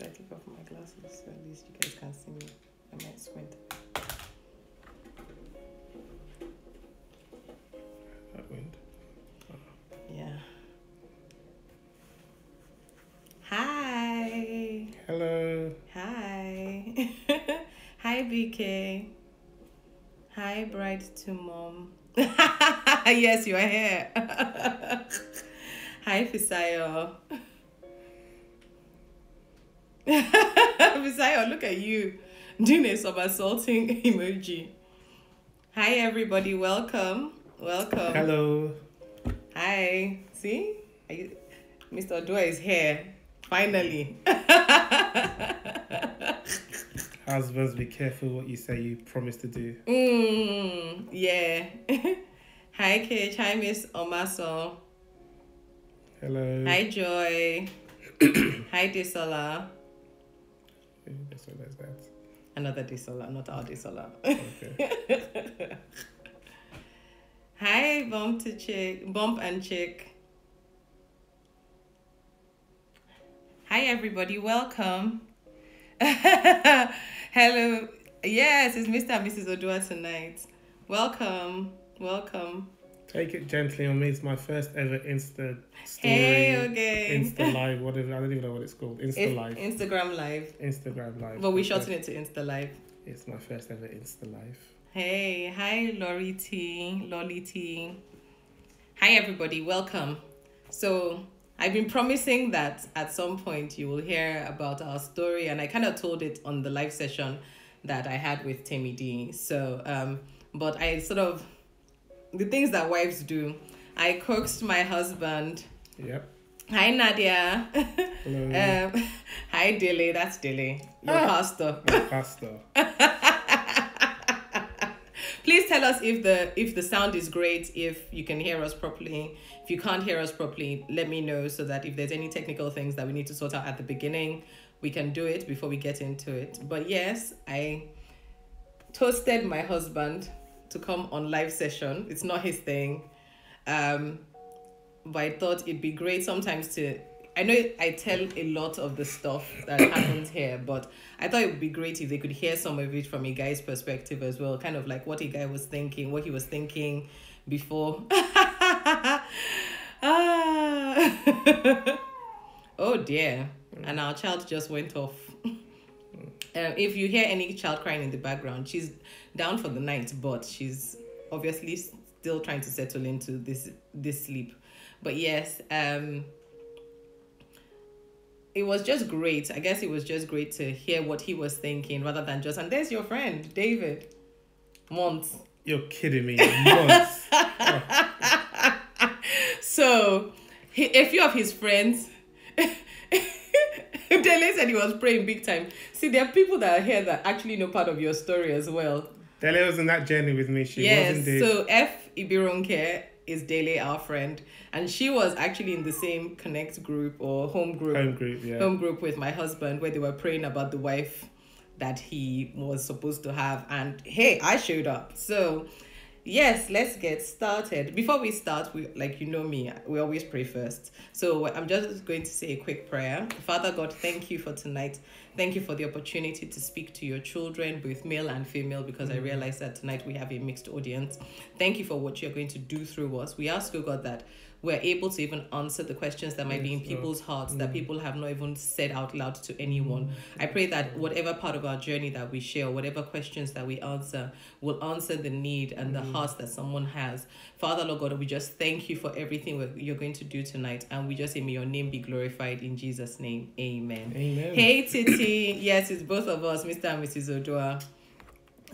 Should I take off my glasses so at least you guys can see me? I might squint. That wind. Yeah. Hi. Hello. Hi. Hi, BK. Hi, bride to mom. Yes, you are here. Hi, Fisayo. Fisayo, look at you doing a somersaulting emoji. Hi, everybody. Welcome. Welcome. Hello. Hi. See? Mr. Oduahs is here. Finally. Husbands, be careful what you say you promise to do. Yeah. Hi, Kate. Hi, Miss Omaso. Hello. Hi, Joy. Hi, Desola. That's what that's that. Another Desola, not our Desola. Okay. Hi, Bump and Chick. Hi, everybody. Welcome. Hello. Yes, it's Mr. and Mrs. Oduahs tonight. Welcome. Welcome. Take it gently on me. It's my first ever Insta story. Hey, okay. Insta Live, whatever. I don't even know what it's called. Live. Instagram Live. Instagram Live. But we shorten it to Insta Live. It's my first ever Insta Live. Hey, hi, Lolly T. Hi, everybody. Welcome. So, I've been promising that at some point you will hear about our story, and I kind of told it on the live session that I had with Timmy D. So, but I sort of, the things that wives do, I coaxed my husband. Yep. Hi, Nadia. Hello. Hi, Dilly. That's Dilly, your pastor. My pastor. Please tell us if the sound is great, if you can hear us properly. If you can't hear us properly, let me know so that if there's any technical things that we need to sort out at the beginning, we can do it before we get into it. But yes, I toasted my husband to come on live session. It's not his thing. But I thought it'd be great sometimes to, I know I tell a lot of the stuff that happens here, but I thought it would be great if they could hear some of it from a guy's perspective as well, kind of like what a guy was thinking, what he was thinking before. Oh dear. And our child just went off. If you hear any child crying in the background, she's down for the night, but she's obviously still trying to settle into this sleep. But yes, it was just great. I guess it was just great to hear what he was thinking rather than just, and there's your friend, David. Months. You're kidding me. Months. Oh. So, a few of his friends, Dele said he was praying big time. See, there are people that are here that actually know part of your story as well. Dele was in that journey with me. She yes, was indeed. So F. Ibironke is Dele, our friend, and she was actually in the same connect group or home group with my husband, where they were praying about the wife that he was supposed to have. And hey, I showed up. So yes, let's get started. Before we start, we, like, you know me, we always pray first. So I'm just going to say a quick prayer. Father God, thank you for tonight. Thank you for the opportunity to speak to your children, both male and female, because I realize that tonight we have a mixed audience. Thank you for what you're going to do through us. We ask, oh God, that we're able to even answer the questions that might be in people's hearts that people have not even said out loud to anyone. I pray that whatever part of our journey that we share, whatever questions that we answer, will answer the need and the hearts that someone has. Father, Lord God, we just thank you for everything you're going to do tonight. And we just say, may your name be glorified in Jesus' name. Amen. Amen. Hey, Titi. Yes, it's both of us, Mr. and Mrs. Oduah.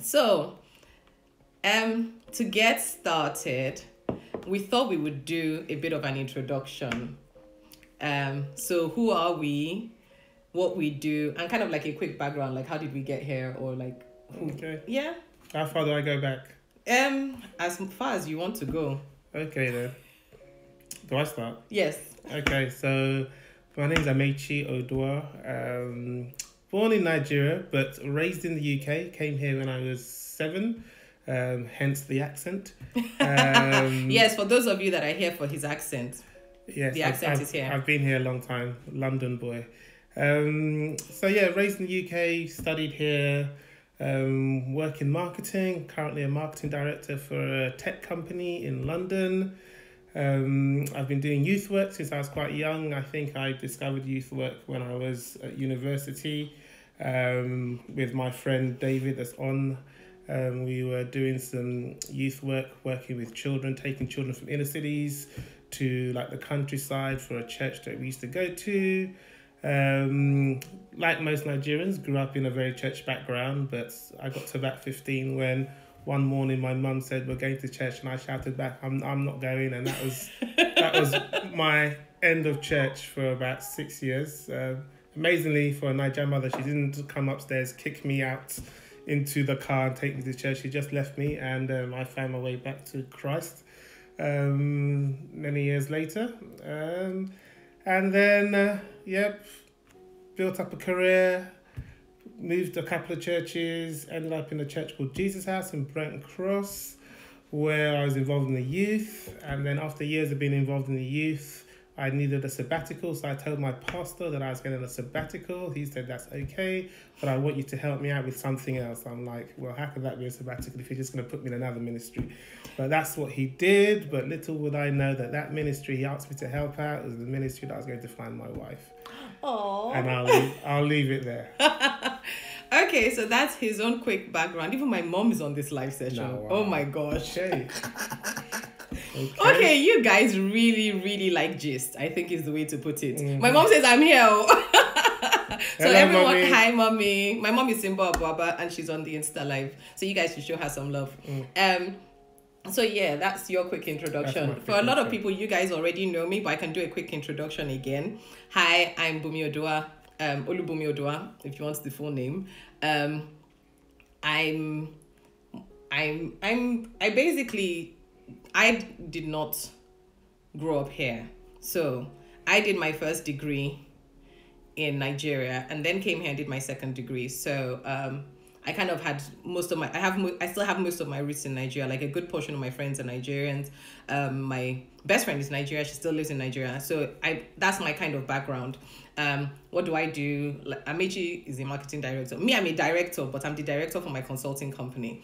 So, to get started, we thought we would do a bit of an introduction. So who are we, what we do, and kind of like a quick background, like how did we get here, or like who? Okay. Yeah. How far do I go back? As far as you want to go. Okay then. Do I start? Yes. Okay, so my name's Amechi Oduah. Born in Nigeria, but raised in the UK. Came here when I was 7. Hence the accent. Yes, for those of you that are here for his accent. Yes, the accent is here. I've been here a long time, London boy. So yeah, raised in the UK, studied here, work in marketing, currently a marketing director for a tech company in London. I've been doing youth work since I was quite young. I think I discovered youth work when I was at university with my friend David that's on. We were doing some youth work, working with children, taking children from inner cities to like the countryside for a church that we used to go to. Like most Nigerians, grew up in a very church background, but I got to about 15 when one morning my mum said we're going to church, and I shouted back, I'm not going, and that was my end of church for about 6 years. Amazingly, for a Nigerian mother, she didn't come upstairs, kick me out into the car and take me to church. She just left me, and I found my way back to Christ many years later. And then, built up a career, moved a couple of churches, ended up in a church called Jesus House in Brenton Cross, where I was involved in the youth. And then after years of being involved in the youth, I needed a sabbatical. So I told my pastor that I was getting a sabbatical. He said, that's okay, but I want you to help me out with something else. I'm like, well, how could that be a sabbatical if you're just going to put me in another ministry? But that's what he did. But little would I know that that ministry he asked me to help out was the ministry that I was going to find my wife. Oh. And I'll leave it there. Okay, so that's his own quick background. Even my mom is on this live session. No, wow. Oh my gosh. Okay. Okay, you guys really, really like gist, I think is the way to put it. Mm-hmm. My mom says I'm here. So hello, everyone, mommy. Hi, mommy. My mom is Simba Baba, and she's on the Insta live. So you guys should show her some love. So yeah, that's your quick introduction. For a lot of people, you guys already know me, but I can do a quick introduction again. Hi, I'm Bumi Oduah, Olubumi Oduah, if you want the full name. I did not grow up here. So I did my first degree in Nigeria and then came here and did my second degree. So I kind of had I still have most of my roots in Nigeria. Like a good portion of my friends are Nigerians. My best friend is Nigeria. She still lives in Nigeria. So that's my kind of background. What do I do? Amechi is a marketing director. Me, I'm a director, but I'm the director for my consulting company,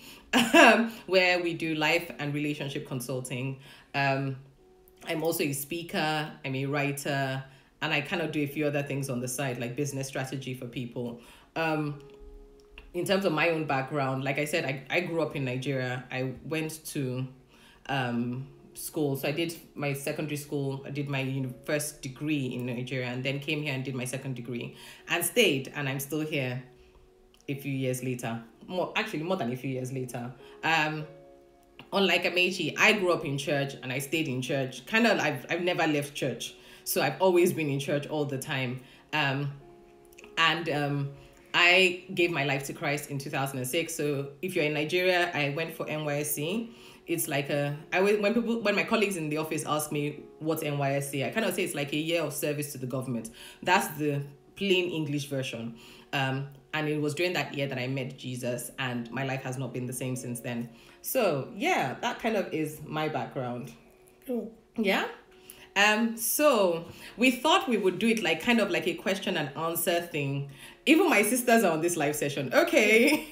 where we do life and relationship consulting. I'm also a speaker. I'm a writer, and I kind of do a few other things on the side, like business strategy for people. In terms of my own background, like I said, I grew up in Nigeria. I went to school. So I did my secondary school. I did my first degree in Nigeria and then came here and did my second degree and stayed. And I'm still here a few years later. More than a few years later. Unlike Amechi, I grew up in church and I stayed in church. Kind of, I've never left church. So I've always been in church all the time. I gave my life to Christ in 2006. So if you're in Nigeria, I went for NYSC. It's like when my colleagues in the office ask me what's NYSC, I kind of say it's like a year of service to the government. That's the plain English version. And it was during that year that I met Jesus, and my life has not been the same since then. So yeah, that kind of is my background. Cool. Yeah. So we thought we would do it like kind of like a question and answer thing. Even my sisters are on this live session. Okay.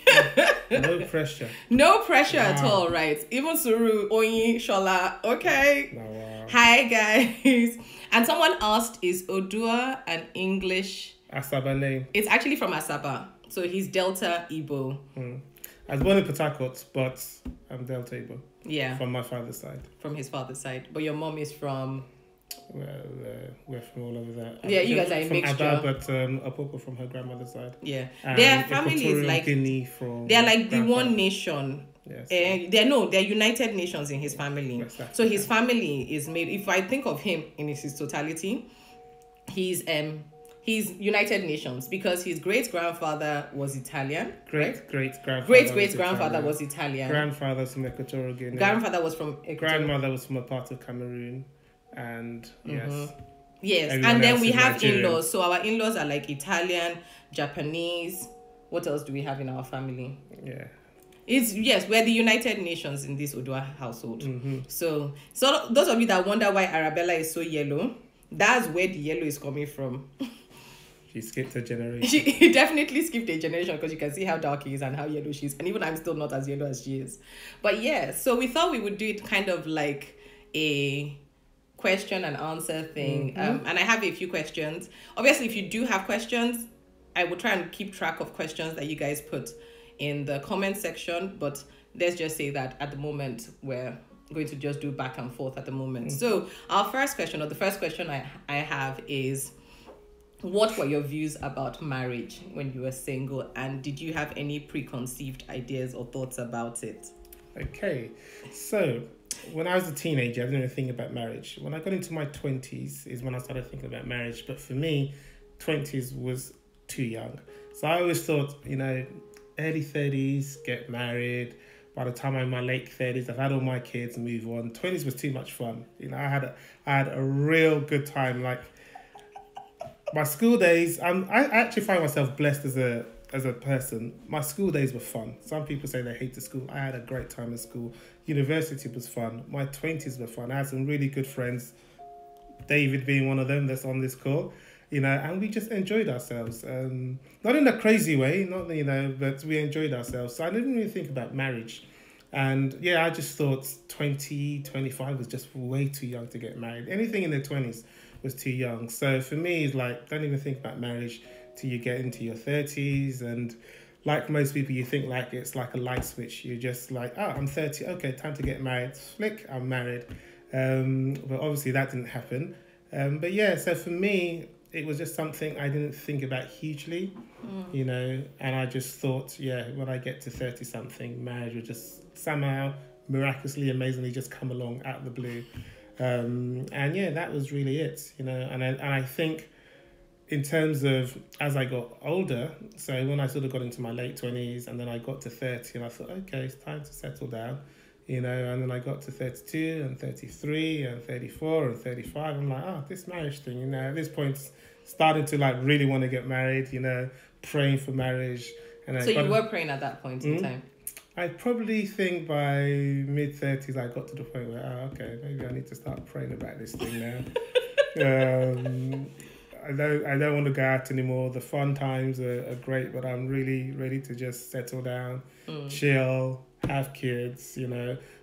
No pressure. No pressure at all, right? Even Suru, Oyi, Shola. Okay. Wow. Hi, guys. And someone asked, is Oduah an English Asaba name? It's actually from Asaba. So he's Delta Igbo. I was born in Port Harcourt, but I'm Delta Igbo. Yeah. From my father's side. From his father's side. But your mom is from... Well, we're from all over that. Yeah, you guys are a mixture. Ada, but Apoko from her grandmother's side. Yeah, their family is like Guinea from. They're like the one nation. Yes. They're United Nations in his family. So his family is made. If I think of him in his totality, he's United Nations because his great grandfather was Italian. Great grandfather was Italian. Grandfather from Equatorial Guinea. Grandfather was from Grandmother was from a part of Cameroon. And yes, and then we have in-laws. So our in-laws are like Italian, Japanese. What else do we have in our family? Yeah, we're the United Nations in this Oduah household. So those of you that wonder why Arabella is so yellow, that's where the yellow is coming from. She skipped a generation. She definitely skipped a generation because you can see how dark he is and how yellow she is. And even I'm still not as yellow as she is. But yeah, so we thought we would do it kind of like a question and answer thing. And I have a few questions. Obviously, if you do have questions, I will try and keep track of questions that you guys put in the comment section. But let's just say that at the moment, we're going to just do back and forth at the moment. So our first question, or the first question I have is, what were your views about marriage when you were single, and did you have any preconceived ideas or thoughts about it? Okay, so when I was a teenager, I didn't even think about marriage. When I got into my 20s is when I started thinking about marriage. But for me, 20s was too young. So I always thought, early 30s, get married. By the time I'm in my late 30s, I've had all my kids, move on. 20s was too much fun. I had a real good time. Like, my school days, I actually find myself blessed as a person. My school days were fun. Some people say they hated school. I had a great time at school. University was fun. My 20s were fun. I had some really good friends, David being one of them that's on this call, and we just enjoyed ourselves. Not in a crazy way, but we enjoyed ourselves. So I didn't really think about marriage. And yeah, I just thought 25 was just way too young to get married. Anything in the 20s was too young. So for me, it's like, don't even think about marriage till you get into your 30s. And like most people, you think like it's like a light switch. You're just like, oh, I'm 30. Okay, time to get married. Flick, I'm married. But obviously that didn't happen. But yeah, so for me, it was just something I didn't think about hugely, and I just thought, when I get to 30-something, marriage would just somehow, miraculously, amazingly just come along out of the blue. And yeah, that was really it, and I think in terms of as I got older, so when I sort of got into my late 20s and then I got to 30 and I thought, okay, it's time to settle down, and then I got to 32 and 33 and 34 and 35. I'm like, this marriage thing, at this point, starting to like really want to get married, praying for marriage. And so you were praying at that point in time? I probably think by mid-30s I got to the point where, okay, maybe I need to start praying about this thing now. I don't want to go out anymore. The fun times are great, but I'm really ready to just settle down, chill, have kids.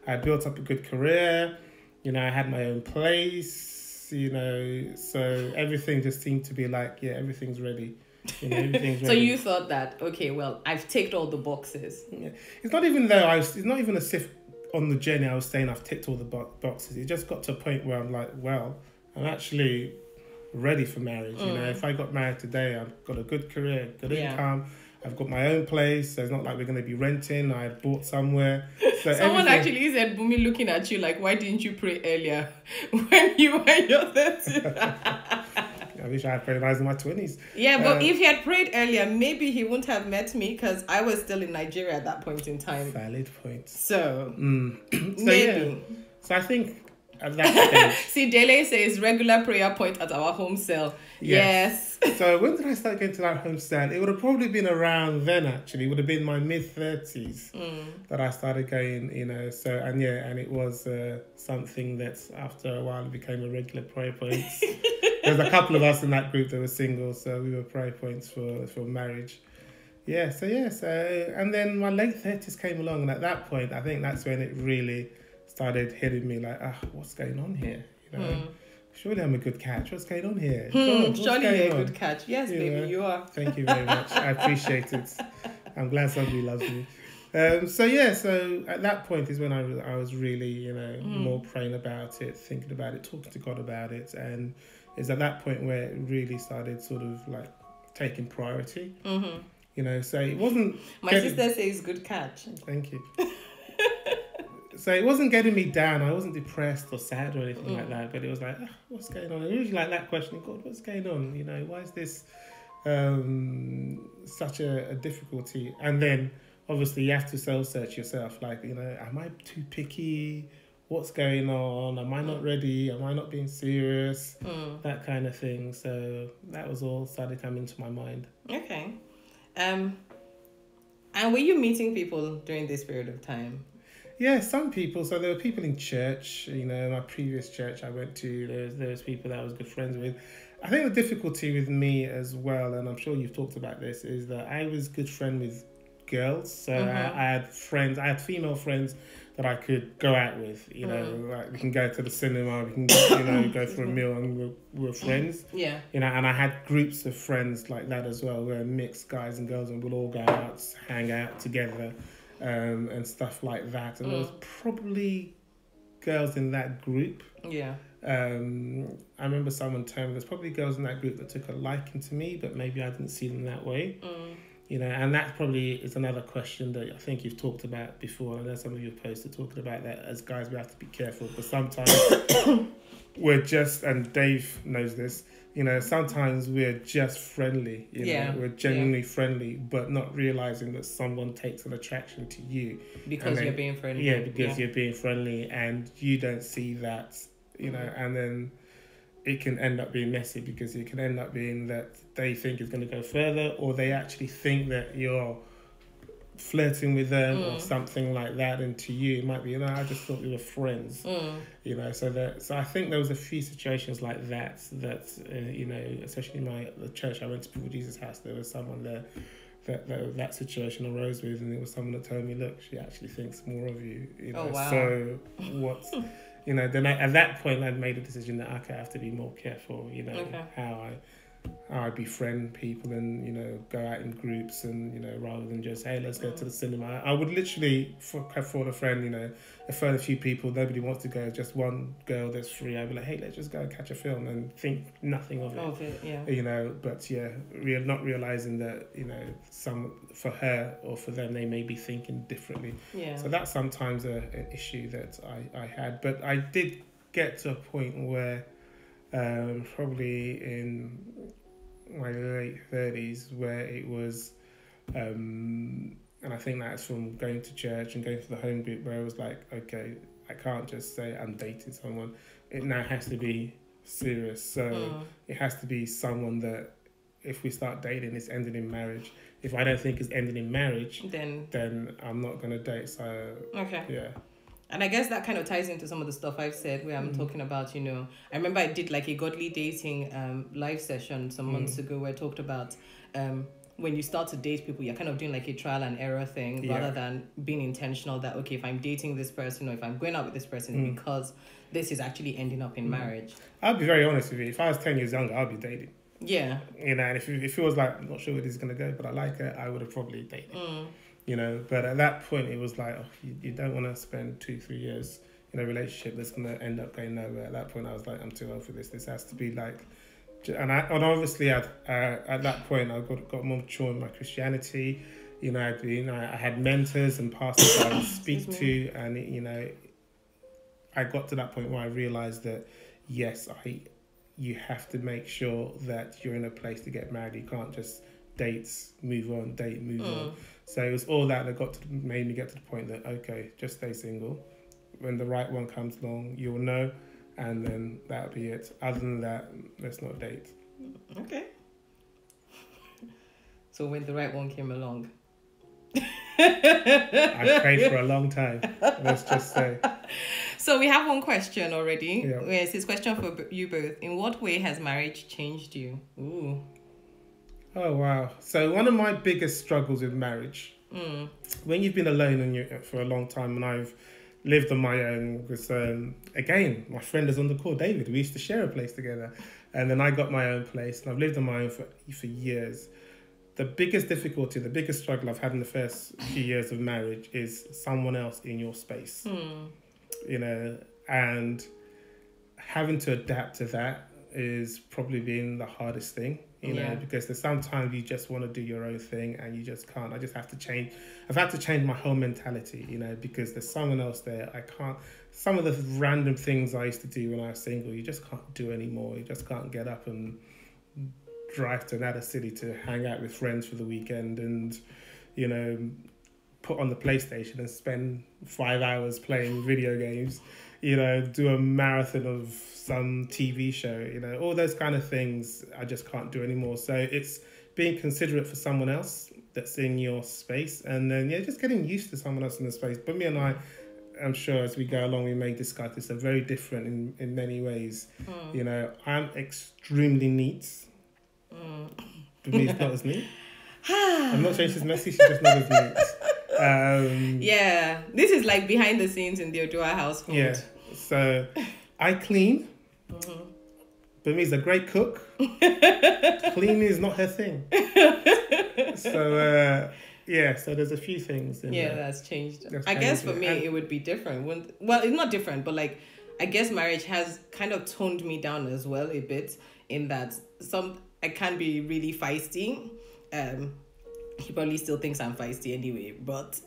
I built up a good career. I had my own place. So everything just seemed to be like, everything's ready. Everything's ready. So you thought that, okay, well, I've ticked all the boxes. Yeah. It's not even as if on the journey I was saying I've ticked all the boxes. It just got to a point where I'm like, well, I'm actually ready for marriage. If I got married today, I've got a good career, good income, I've got my own place, so it's not like we're going to be renting. I bought somewhere. So someone actually said, Bumi, looking at you like, why didn't you pray earlier when you were in your 30s? I wish I had prayed when I was in my 20s. Yeah, but if he had prayed earlier, maybe he wouldn't have met me because I was still in Nigeria at that point in time. Valid point. So, maybe. Yeah. So I think at that stage... See, Dele says regular prayer point at our home cell. Yes. So when did I start going to that home cell? It would have probably been around then, actually. It would have been my mid-30s that I started going, So, and it was something that after a while became a regular prayer point. There's a couple of us in that group that were single, so we were prayer points for marriage. So and then my late 30s came along, and at that point, I think that's when it really started hitting me like, what's going on here? Surely I'm a good catch. What's going on here? God, surely you're a good catch. Yes, baby, you are. Thank you very much. I appreciate it. I'm glad somebody loves me. So at that point is when I was really, more praying about it, thinking about it, talking to God about it, and it's at that point where it really started sort of like taking priority. So it wasn't... My sister says good catch. Thank you. So it wasn't getting me down. I wasn't depressed or sad or anything like that. But it was like, what's going on? I usually like that question. God, what's going on? Why is this such a difficulty? And then obviously you have to self-search yourself. Like, am I too picky? What's going on? Am I not ready? Am I not being serious? That kind of thing. So that was all started coming to my mind. Okay. And were you meeting people during this period of time? Yeah, some people. So there were people in church, my previous church I went to, there was people that I was good friends with. I think the difficulty with me as well, and I'm sure you've talked about this, is that I was good friend with girls. So I had friends, I had female friends that I could go out with. You know, like we can go to the cinema, we can go for a meal, and we're friends. Yeah. You know, and I had groups of friends like that as well, where mixed guys and girls, and we'll all go out, hang out together, and stuff like that. And there was probably girls in that group. Yeah. I remember someone telling me there's probably girls in that group that took a liking to me, but maybe I didn't see them that way. You know, and that probably is another question that I think you've talked about before. I know some of your posts are talking about that. As guys, we have to be careful, but sometimes we're just, and Dave knows this, you know, sometimes we're just friendly. You know, we're genuinely friendly, but not realizing that someone takes an attraction to you because you're being friendly. Yeah, because you're being friendly, and you don't see that. You know, and then it can end up being messy, because it can end up being that they think it's going to go further, or they actually think that you're flirting with them or something like that, and to you it might be, I just thought we were friends. You know, so I think there was a few situations like that you know, especially in the church I went to, People Jesus House, there was someone there that situation arose with, and it was someone that told me, look, she actually thinks more of you. You know, so what's you know, then at that point I'd made a decision that I have to be more careful, you know, how I befriend people, and, you know, go out in groups, and, you know, rather than just, hey, let's go to the cinema. I would literally, for a friend, you know, a few people, nobody wants to go, just one girl that's free, I'd be like, hey, let's just go and catch a film, and think nothing of it. You know, but yeah, not realising that, you know, for her or for them, they may be thinking differently. So that's sometimes an issue that I had. But I did get to a point where probably in my late 30s, where it was and I think that's from going to church and going to the home group, where I was like, okay, I can't just say I'm dating someone, it now has to be serious. So it has to be someone that, if we start dating, it's ending in marriage. If I don't think it's ending in marriage, then I'm not going to date. So yeah. And I guess that kind of ties into some of the stuff I've said, where I'm talking about, you know, I remember I did like a godly dating live session some months ago, where I talked about when you start to date people, you're kind of doing like a trial and error thing, rather than being intentional that, okay, if I'm dating this person, or if I'm going out with this person, because this is actually ending up in marriage. I'll be very honest with you. If I was 10 years younger, I'd be dating. Yeah. You know, and if it was like, I'm not sure where this is going to go, but I like her, I would have probably dated. You know, but at that point it was like, you don't want to spend 2-3 years in a relationship that's going to end up going nowhere. At that point I was like, I'm too old for this. This has to be like, and obviously at that point I got more mature in my Christianity. You know, I had mentors and pastors I would speak to, and you know, I got to that point where I realized that yes, you have to make sure that you're in a place to get married. You can't just date, move on. So it was all that made me get to the point that, okay, just stay single. When the right one comes along, you'll know, and then that'll be it. Other than that, let's not date. Okay. So when the right one came along, I prayed for a long time, let's just say. So we have one question already. Yeah. It's this question for you both. In what way has marriage changed you? Ooh. Oh, wow. So one of my biggest struggles with marriage, when you've been alone for a long time, and I've lived on my own, because, again, my friend is on the call, David, we used to share a place together. And then I got my own place, and I've lived on my own for years. The biggest difficulty, the biggest struggle I've had in the first few years of marriage is someone else in your space. You know, and having to adapt to that is probably been the hardest thing, you know, because there's sometimes you just want to do your own thing and you just can't. I just have to change. I've had to change my whole mentality, you know, because there's someone else there. I can't. Some of the random things I used to do when I was single, you just can't do anymore. You just can't get up and drive to another city to hang out with friends for the weekend and, you know, put on the PlayStation and spend 5 hours playing video games, you know, do a marathon of some TV show, you know, all those kind of things I just can't do anymore. So it's being considerate for someone else that's in your space, and then just getting used to someone else in the space. But me and I I'm sure as we go along we may discuss this, are very different in many ways. You know, I'm extremely neat. For me, it's not as neat. I'm not saying she's messy, she's just not as neat. Yeah, this is like behind the scenes in the Oduahs household. Yeah, so I clean. Bami's a great cook. Cleaning is not her thing. So, so there's a few things. That's changed. I guess for me, it would be different. Well, it's not different, but like, I guess marriage has kind of toned me down as well a bit, in that I can be really feisty. He probably still thinks I'm feisty anyway, but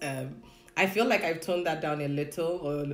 I feel like I've toned that down a little or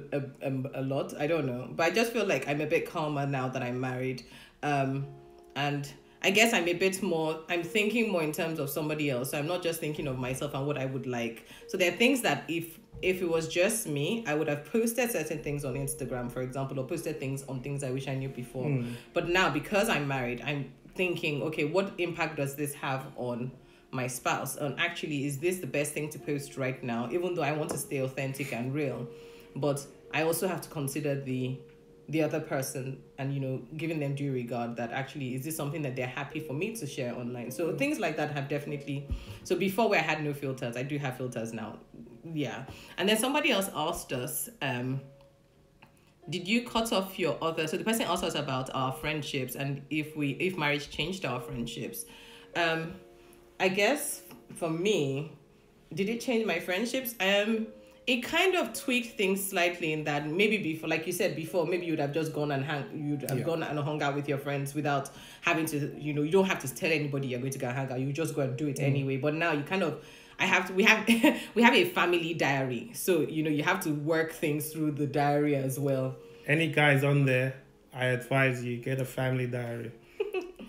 a lot. I don't know, but I just feel like I'm a bit calmer now that I'm married. And I guess I'm thinking more in terms of somebody else. So I'm not just thinking of myself and what I would like. So there are things that if it was just me, I would have posted certain things on Instagram, for example, or posted things on things I wish I knew before. But now, because I'm married, I'm thinking, okay, what impact does this have on my spouse? And actually, is this the best thing to post right now? Even though I want to stay authentic and real, but I also have to consider the other person and, you know, giving them due regard, that actually, is this something that they're happy for me to share online? So things like that have definitely... So before, where I had no filters, I do have filters now. Yeah. And then somebody else asked us, did you cut off your other... So the person asked us about our friendships and if marriage changed our friendships. I guess for me, did it change my friendships? It kind of tweaked things slightly in that maybe before, like you said before, maybe you'd have just gone and gone and hung out with your friends without having to, you know, you don't have to tell anybody you're going to go and hang out. You just go and do it anyway. But now you kind of, we have a family diary. So, you know, you have to work things through the diary as well. Any guys on there, I advise you, get a family diary.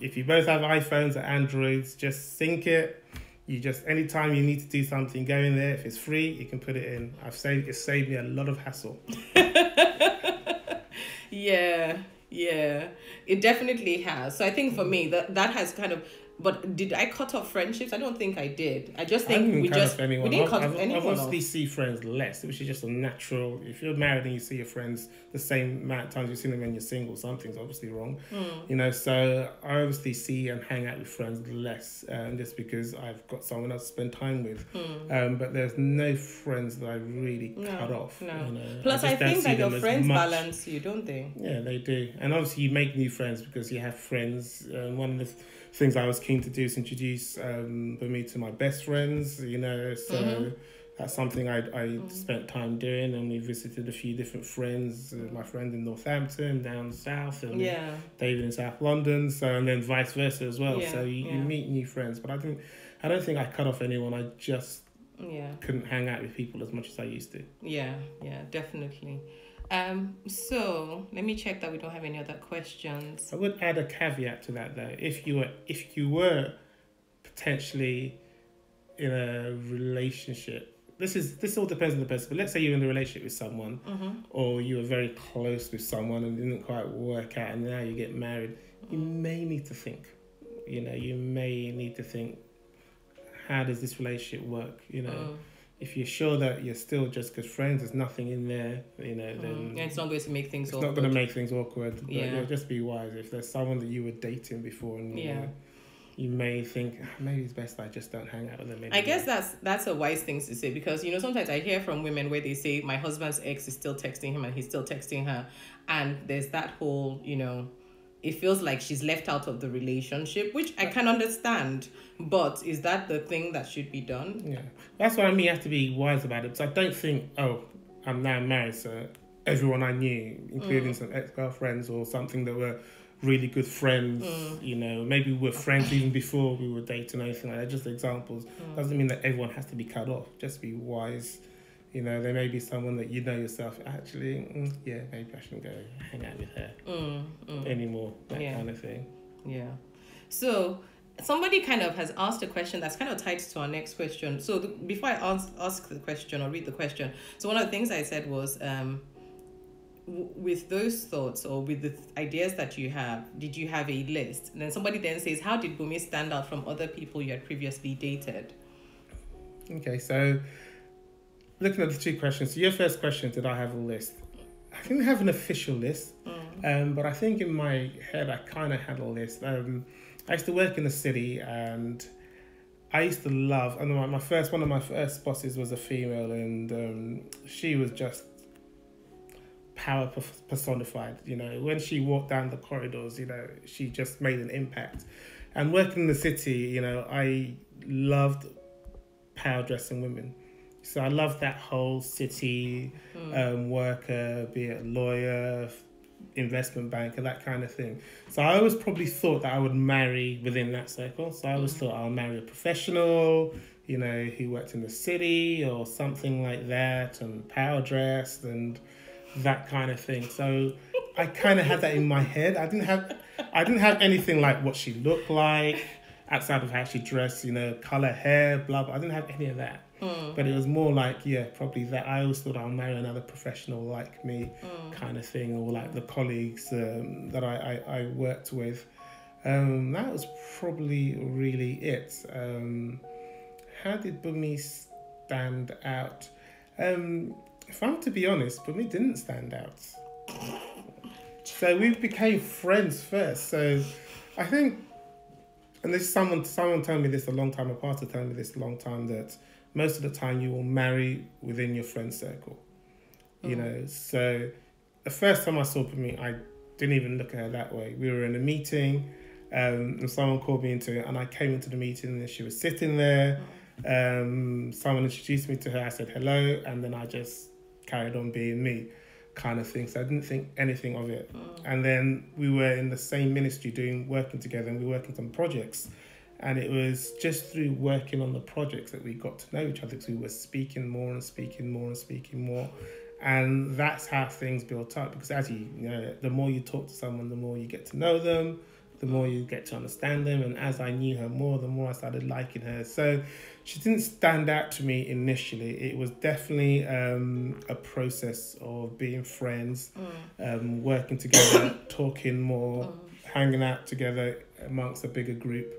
If you both have iPhones or Androids, just sync it. You just, anytime you need to do something, go in there. If it's free, you can put it in. It's saved me a lot of hassle. Yeah. It definitely has. So I think for me, that has kind of... But did I cut off friendships? I don't think I did. I just think we didn't cut off anyone. I obviously see friends less, which is just a natural. If you're married and you see your friends the same amount of times you've seen them when you're single, something's obviously wrong. You know, so I obviously see and hang out with friends less, just because I've got someone else to spend time with. But there's no friends that I really cut off. No. You know? Plus, I think that your friends balance you, don't they? Yeah, they do. And obviously, you make new friends because you have friends. One of the things I was keen to do is introduce me to my best friends, you know, so that's something I spent time doing, and we visited a few different friends, my friend in Northampton, down south, and David in South London, and then vice versa as well. So you meet new friends, but I don't think I cut off anyone. I just couldn't hang out with people as much as I used to. Yeah, definitely. So let me check that we don't have any other questions. I would add a caveat to that though. If you were potentially in a relationship, this all depends on the person. But let's say you're in a relationship with someone, or you were very close with someone and didn't quite work out, and now you get married. You may need to think. You know, you may need to think, how does this relationship work? You know. If you're sure that you're still just good friends, there's nothing in there, you know, then... it's not going to make things awkward. It's not going to make things awkward. But just be wise. If there's someone that you were dating before and you may think, maybe it's best I just don't hang out with them anymore. I guess that's a wise thing to say, because, you know, sometimes I hear from women where they say, my husband's ex is still texting him and he's still texting her. And there's that whole, you know... It feels like she's left out of the relationship, which I can understand. But is that the thing that should be done? Yeah. That's why I mean, you have to be wise about it. So I don't think, I'm now married, so everyone I knew, including some ex-girlfriends or something that were really good friends, you know, maybe we were friends even before we were dating or anything like that, just examples. Doesn't mean that everyone has to be cut off. Just be wise. You know, there may be someone that you know yourself, actually, maybe I shouldn't go hang out with her anymore, that kind of thing. Yeah. So, somebody kind of has asked a question that's kind of tied to our next question. So, before I ask the question or read the question, so one of the things I said was, with those thoughts or with the ideas that you have, did you have a list? And then somebody then says, how did Bumi stand out from other people you had previously dated? Okay, so... looking at the two questions. So your first question, did I have a list? I didn't have an official list, but I think in my head I kind of had a list. I used to work in the city, and I used to love. And one of my first bosses was a female, and she was just power personified. You know, when she walked down the corridors, you know, she just made an impact. And working in the city, you know, I loved power dressing women. So I love that whole city worker, be it lawyer, investment banker, that kind of thing. So I always probably thought that I would marry within that circle. So I always thought I'll marry a professional, you know, who worked in the city or something like that, and power dressed and that kind of thing. So I kind of had that in my head. I didn't have anything like what she looked like, outside of how she dressed, you know, colour, hair, blah, blah. I didn't have any of that. But it was more like, probably that. I always thought I'll marry another professional like me kind of thing, or like the colleagues that I worked with. That was probably really it. How did Bumi stand out? If I'm to be honest, Bumi didn't stand out. So we became friends first. So I think, and this someone told me this a long time, a pastor told me this a long time, that most of the time you will marry within your friend circle. You know, so the first time I saw Bumi, I didn't even look at her that way. We were in a meeting, and someone called me into it, and I came into the meeting and she was sitting there. Someone introduced me to her, I said hello, and then I just carried on being me kind of thing. So I didn't think anything of it. And then we were in the same ministry working together, and we were working on projects. And it was just through working on the projects that we got to know each other, because we were speaking more and speaking more and speaking more. And that's how things built up, because as you know, the more you talk to someone, the more you get to know them, the more you get to understand them. And as I knew her more, the more I started liking her. So she didn't stand out to me initially. It was definitely a process of being friends, working together, talking more, hanging out together amongst a bigger group.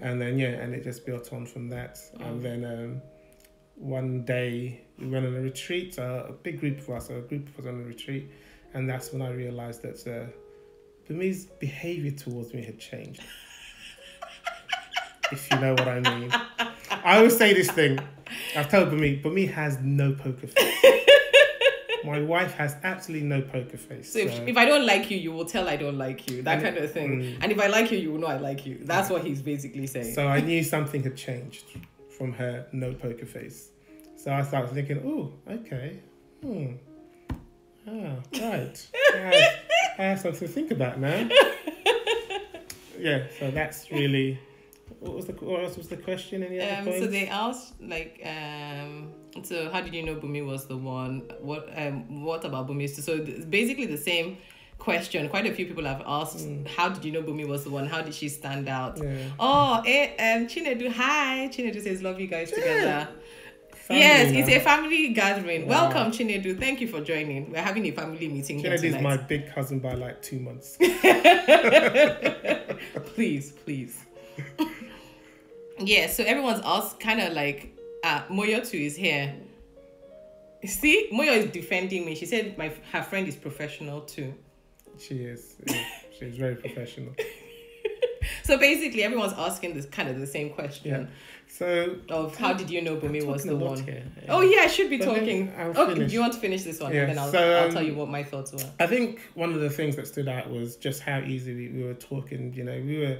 And then, and it just built on from that. And then one day we went on a retreat, a big group of us, on a retreat. And that's when I realised that Bumi's behaviour towards me had changed. If you know what I mean. I always say this thing. I've told Bumi has no poker face. My wife has absolutely no poker face. So if I don't like you, you will tell I don't like you. That kind of thing. And if I like you, you will know I like you. That's what he's basically saying. So I knew something had changed from her no poker face. So I started thinking, oh, okay. Right. I have something to think about now. So that's really... What else was the question? Any other points? So they asked, so how did you know Bumi was the one? What about Bumi? So it's basically the same question. Quite a few people have asked, how did you know Bumi was the one? How did she stand out? Chinedu, hi. Chinedu says, love you guys together. Yes, it's a family gathering. Wow. Welcome, Chinedu. Thank you for joining. We're having a family meeting here tonight. Chinedu is my big cousin by like 2 months. Please. So everyone's asked, kind of like, Moyo too is here. See, Moyo is defending me. She said her friend is professional too. She is. Yeah, she's very professional. So basically, everyone's asking this kind of the same question. Yeah. So of how did you know Bumi was the one? Here. Yeah. Oh yeah, I should be talking. Okay, do you want to finish this one? Yeah. And then I'll tell you what my thoughts were. I think one of the things that stood out was just how easy we were talking. You know, we were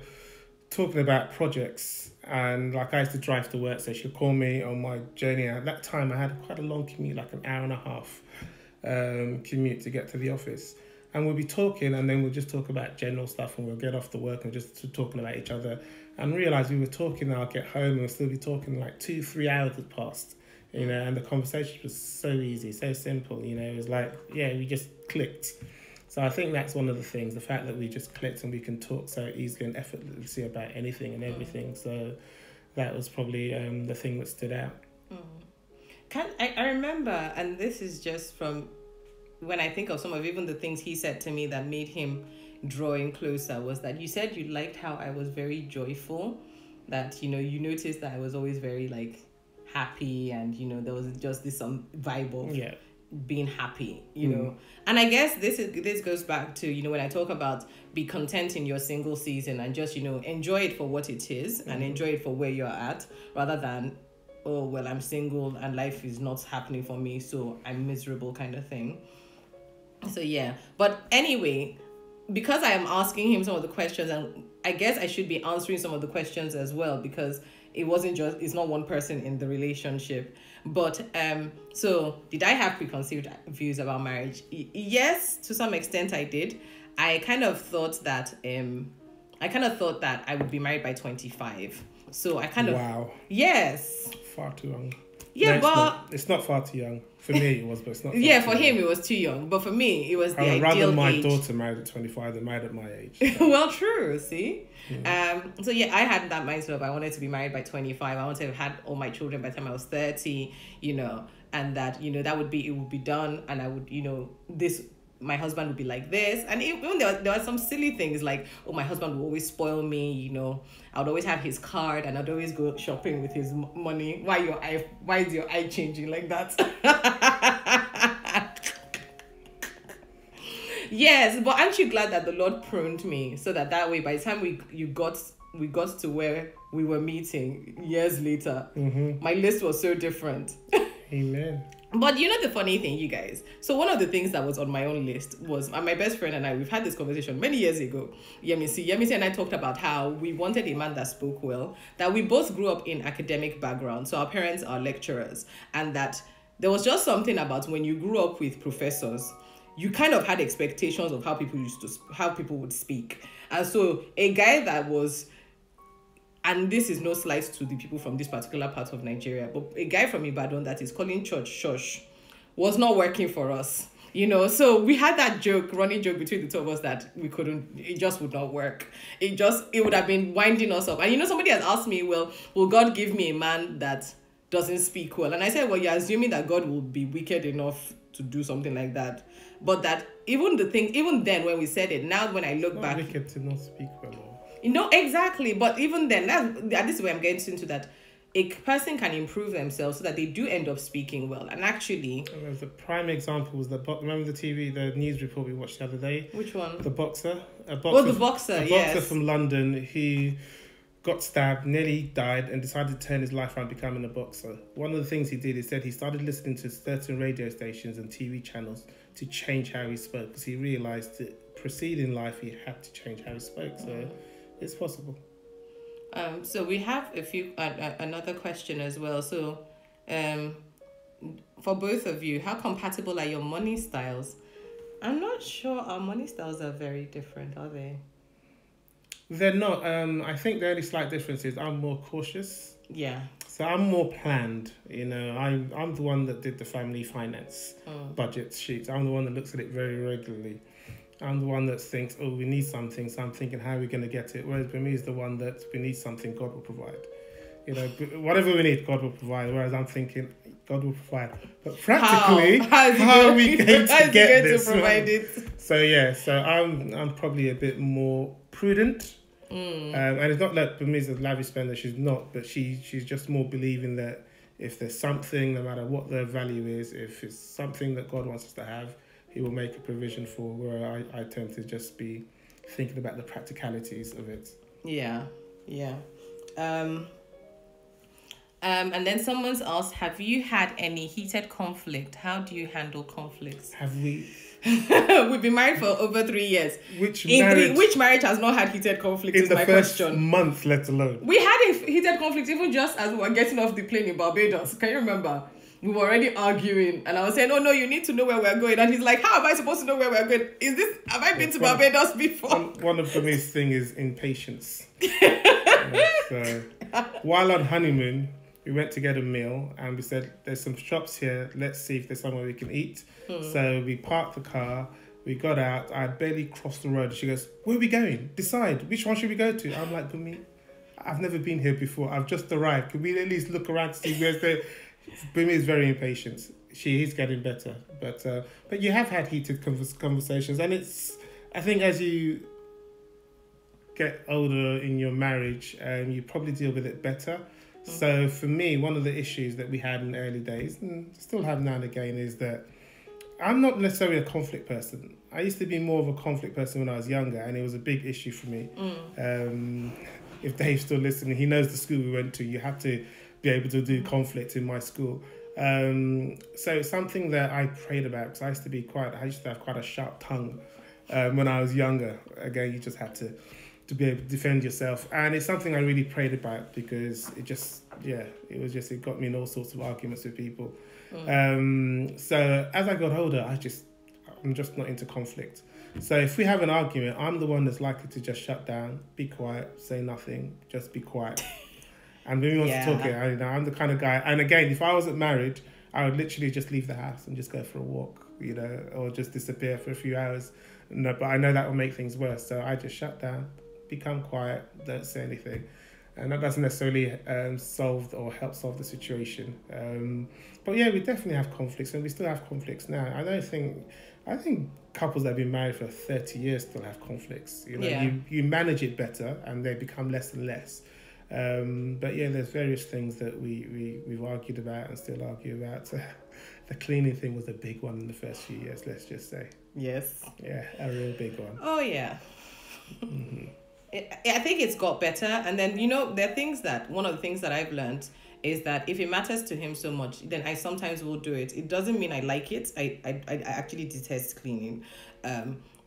talking about projects, and like I used to drive to work, so she'd call me on my journey. At that time, I had quite a long commute, like an hour and a half commute to get to the office. And we'll be talking, and then we'll just talk about general stuff, and we'll get off the work and just talking about each other, and realize we were talking. And I'll get home and we'll still be talking. Like 2-3 hours had passed, you know, and the conversation was so easy, so simple. You know, it was like, we just clicked. So I think that's one of the things, the fact that we just clicked and we can talk so easily and effortlessly about anything and everything. So that was probably the thing that stood out. I remember, and this is just from when I think of some of even the things he said to me that made him draw in closer, was that you said you liked how I was very joyful, that, you know, you noticed that I was always very happy, and there was just this some vibe of being happy, Mm. And I guess this goes back to when I talk about be content in your single season and just enjoy it for what it is, and enjoy it for where you're at, rather than, oh well, I'm single and life is not happening for me, so I'm miserable, kind of thing. So yeah, but anyway, because I am asking him some of the questions, and I guess I should be answering some of the questions as well, because it's not one person in the relationship. But so did I have preconceived views about marriage? Yes, to some extent I did. I kind of thought that I would be married by 25. So I kind of, wow, yes, far too young. Yeah, no, but it's not far too young. For me, it was, but it's not. Yeah, for him it was too young, but for me it was the ideal age. I'd rather my daughter married at 25 than married at my age. So. Well, true. See, so yeah, I had that mindset of I wanted to be married by 25. I wanted to have had all my children by the time I was 30. And that it would be done, and I would my husband would be like this. And even there were some silly things like, oh, my husband would always spoil me, I would always have his card, and I'd always go shopping with his money. Why is your eye changing like that? Yes, but aren't you glad that the Lord pruned me, so that way by the time we got to where we were meeting years later, my list was so different. Amen. But the funny thing, you guys, so one of the things that was on my own list was, my best friend and I, we've had this conversation many years ago. Yemisi and I talked about how we wanted a man that spoke well, that we both grew up in academic backgrounds, so our parents are lecturers, and that there was just something about when you grew up with professors, you kind of had expectations of how people would speak. And so a guy that was, and this is no slight to the people from this particular part of Nigeria, but a guy from Ibadan that is calling church shush was not working for us. So we had that running joke between the two of us that it just would not work. It would have been winding us up. And somebody has asked me, well, will God give me a man that doesn't speak well? And I said, well, you're assuming that God will be wicked enough to do something like that. But that even then when we said it, now when I look back, wicked to not speak well. Exactly. But even then, this is where I'm getting into that. A person can improve themselves so that they do end up speaking well. And actually, the prime example was remember the news report we watched the other day? Which one? The boxer. The boxer. A boxer from London. He got stabbed, nearly died, and decided to turn his life around becoming a boxer. One of the things he did, he said he started listening to certain radio stations and TV channels to change how he spoke, because he realised that proceeding life, he had to change how he spoke. So it's possible. So we have another question as well. So, for both of you, how compatible are your money styles? I'm not sure our money styles are very different, are they? They're not. I think the only slight difference is I'm more cautious. Yeah. So I'm more planned. I'm the one that did the family finance budget sheets. I'm the one that looks at it very regularly. I'm the one that thinks, oh, we need something, so I'm thinking, how are we going to get it? Whereas Bumi is the one that we need something, God will provide. Whatever we need, God will provide. Whereas I'm thinking, God will provide. But practically, how are we going to get this? So I'm probably a bit more prudent. And it's not that Bumi is a lavish spender, she's not, but she's just more believing that if there's something, no matter what the value is, if it's something that God wants us to have, He will make a provision for, where I tend to just be thinking about the practicalities of it. Yeah. And then someone's asked, have you had any heated conflict? How do you handle conflicts? Have we? We've been married for over 3 years. Which marriage has not had heated conflict is my question. In the first month, let alone. We had a heated conflict even just as we were getting off the plane in Barbados. Can you remember? We were already arguing, and I was saying, "Oh no, you need to know where we're going." And he's like, "How am I supposed to know where we're going? Have I been to Barbados before?" One of Bumi's thing is impatience. So while on honeymoon, we went to get a meal, and we said, "There's some shops here. Let's see if there's somewhere we can eat." So we parked the car. We got out. I had barely crossed the road. She goes, "Where are we going? Decide. Which one should we go to?" I'm like, "Bumi, I've never been here before. I've just arrived. Can we at least look around to see where's the..." Bumi is very impatient. She is getting better, but you have had heated conversations, and I think as you get older in your marriage, you probably deal with it better. So for me, one of the issues that we had in the early days, and still have now and again, is that I'm not necessarily a conflict person. I used to be more of a conflict person when I was younger, and it was a big issue for me. If Dave's still listening, he knows the school we went to. You had to be able to do conflict in my school. So it's something that I prayed about, because I used to have quite a sharp tongue when I was younger. Again, you just had to be able to defend yourself, and it's something I really prayed about, because it got me in all sorts of arguments with people. So as I got older, I'm just not into conflict. So if we have an argument, I'm the one that's likely to just shut down, be quiet, say nothing, just be quiet. And when we want to talk, I'm the kind of guy. And again, if I wasn't married, I would literally just leave the house and just go for a walk, or just disappear for a few hours. No, but I know that will make things worse. So I just shut down, become quiet, don't say anything. And that doesn't necessarily solve or help solve the situation. But yeah, we definitely have conflicts, and we still have conflicts now. I think couples that have been married for 30 years still have conflicts. You manage it better, and they become less and less. But yeah, there's various things that we've argued about and still argue about. So the cleaning thing was a big one in the first few years, let's just say. Yes. Yeah, a real big one. Oh, yeah. I think it's got better. And then, there are things one of the things that I've learned is that if it matters to him so much, then I sometimes will do it. It doesn't mean I like it. I actually detest cleaning.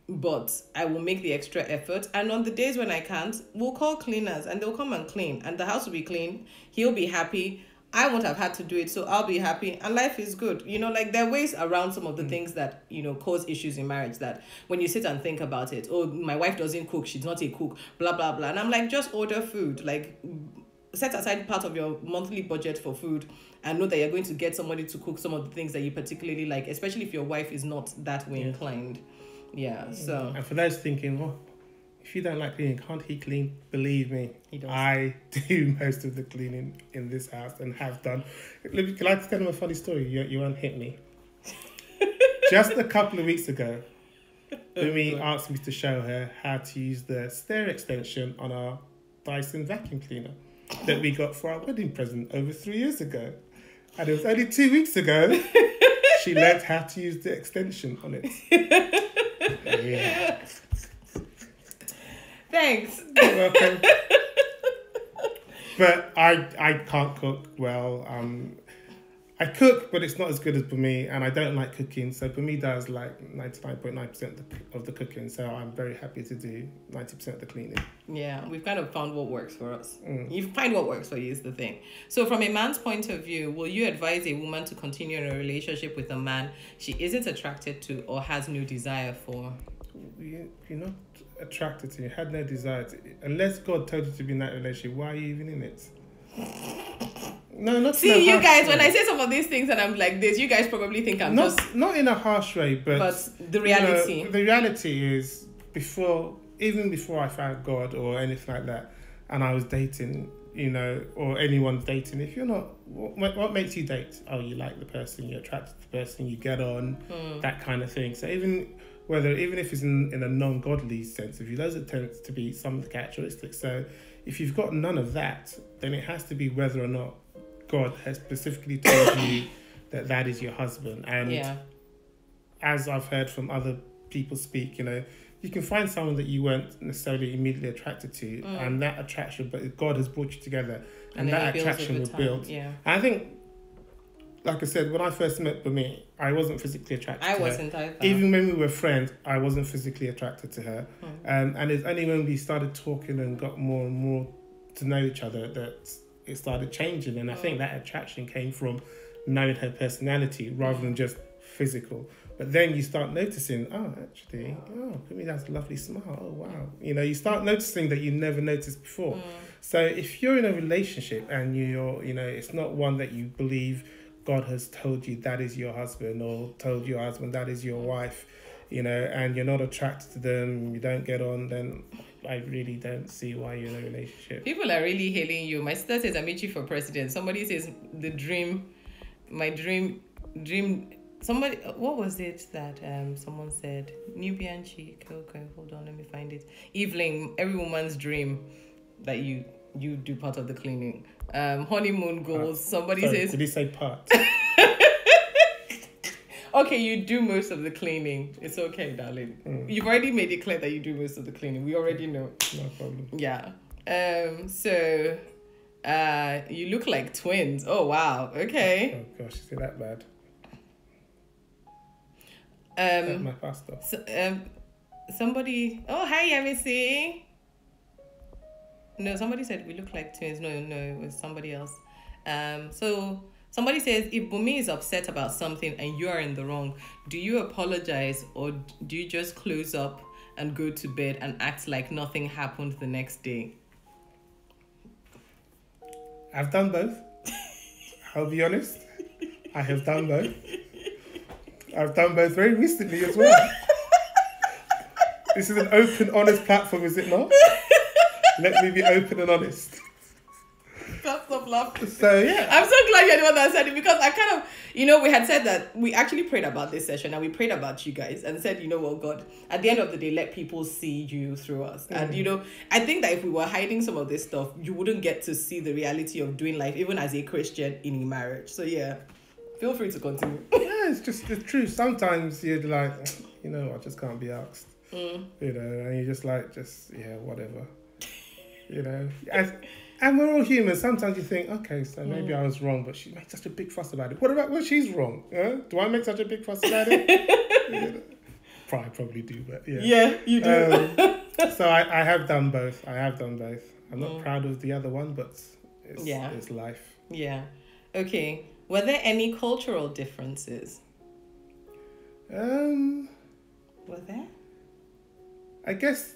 But I will make the extra effort. And on the days when I can't, we'll call cleaners and they'll come and clean. And the house will be clean. He'll be happy. I won't have had to do it, so I'll be happy. And life is good. There are ways around some of the things that, cause issues in marriage, that when you sit and think about it, oh, my wife doesn't cook, she's not a cook, blah, blah, blah. And I'm like, just order food. Like, set aside part of your monthly budget for food and know that you're going to get somebody to cook some of the things that you particularly like, especially if your wife is not that way inclined. Yeah, so. And for those thinking, if you don't like cleaning, can't he clean? Believe me, he does. I do most of the cleaning in this house and have done. Can I tell them a funny story? You won't hit me. Just a couple of weeks ago, Umi asked me to show her how to use the stair extension on our Dyson vacuum cleaner that we got for our wedding present over 3 years ago. And it was only 2 weeks ago she learned how to use the extension on it. Yeah. Thanks. You're welcome. But I can't cook well. I cook, but it's not as good as Bumi, and I don't like cooking. So Bumi does like 99.9% of the cooking. So I'm very happy to do 90% of the cleaning. Yeah, we've kind of found what works for us. You find what works for you is the thing. So from a man's point of view, will you advise a woman to continue in a relationship with a man she isn't attracted to or has no desire for? You're not attracted to, you had no desire to, unless God told you to be in that relationship, why are you even in it? No, not see, you guys, when I say some of these things and I'm like this, you guys probably think I'm not in a harsh way, but the reality. The reality is, even before I found God or anything like that, and I was dating, or anyone's dating, if you're not, what makes you date? Oh, you like the person, you're attracted to the person, you get on, that kind of thing. So even if it's in a non-godly sense of you, those tend to be some of the characteristics. So if you've got none of that, then it has to be whether or not God has specifically told you that is your husband. And as I've heard from other people speak, you can find someone that you weren't necessarily immediately attracted to, and that attraction, but God has brought you together, and that attraction will build. Yeah. And I think, like I said, when I first met Bumi, I wasn't physically attracted to her. I wasn't either. Even when we were friends, I wasn't physically attracted to her. And it's only when we started talking and got more and more to know each other that it started changing. And I think that attraction came from knowing her personality rather than just physical. But then you start noticing, Bumi has a lovely smile. Oh, wow. You start noticing that you never noticed before. So if you're in a relationship and it's not one that you believe God has told you that is your husband, or told your husband that is your wife, and you're not attracted to them, you don't get on, then I really don't see why you're in a relationship. People are really hailing you. My sister says, Amici for president. Somebody says my dream somebody, what was it that someone said? Nubian cheek. Okay, hold on, let me find it. Evelyn, every woman's dream that you do part of the cleaning. Honeymoon goals. Somebody says. Did he say part? Okay, you do most of the cleaning. It's okay, darling. You've already made it clear that you do most of the cleaning. We already know. No problem. Yeah. So, you look like twins. Oh wow. Okay. Oh gosh, is it that bad? My pastor. So, somebody. Oh hi, Yemisi. No, somebody said we look like twins. No, it was somebody else. So somebody says if Bumi is upset about something and you are in the wrong, do you apologize or do you just close up and go to bed and act like nothing happened the next day? I've done both. I'll be honest. I have done both. I've done both very recently as well. This is an open, honest platform, is it not? Let me be open and honest. Stop laughing. So, yeah. I'm so glad you're the one that said it because I kind of, we had said that we actually prayed about this session and we prayed about you guys and said, God, at the end of the day, let people see you through us. And, I think that if we were hiding some of this stuff, you wouldn't get to see the reality of doing life, even as a Christian in a marriage. So, yeah, feel free to continue. Yeah, it's just the truth. Sometimes you're like, I just can't be asked. And you're just like, whatever. And we're all human. Sometimes you think, okay, so maybe I was wrong, but she made such a big fuss about it. What about when she's wrong? Do I make such a big fuss about it? Probably do, but yeah. Yeah, you do. So I have done both. I'm not proud of the other one, but it's life. Yeah. Okay. Were there any cultural differences? Were there? I guess.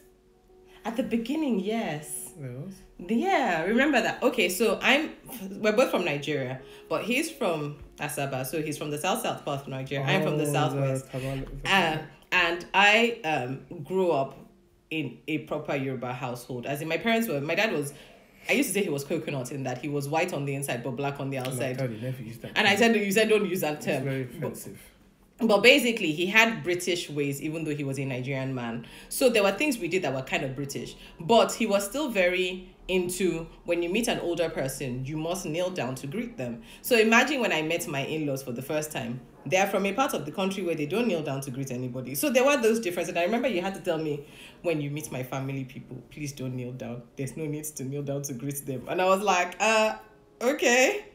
At the beginning, yes. There was? Yeah, remember that. Okay, so we're both from Nigeria, but he's from Asaba, so he's from the south part of Nigeria. I'm from the southwest. And I grew up in a proper Yoruba household. As in, my dad was, I used to say he was coconut in that he was white on the inside but black on the outside. No, never used that. And I said, you said don't use that term. It's very offensive. But basically, he had British ways, even though he was a Nigerian man. So there were things we did that were kind of British. But he was still very into, when you meet an older person, you must kneel down to greet them. So imagine when I met my in-laws for the first time. They're from a part of the country where they don't kneel down to greet anybody. So there were those differences. And I remember you had to tell me, when you meet my family people, please don't kneel down. There's no need to kneel down to greet them. And I was like, okay.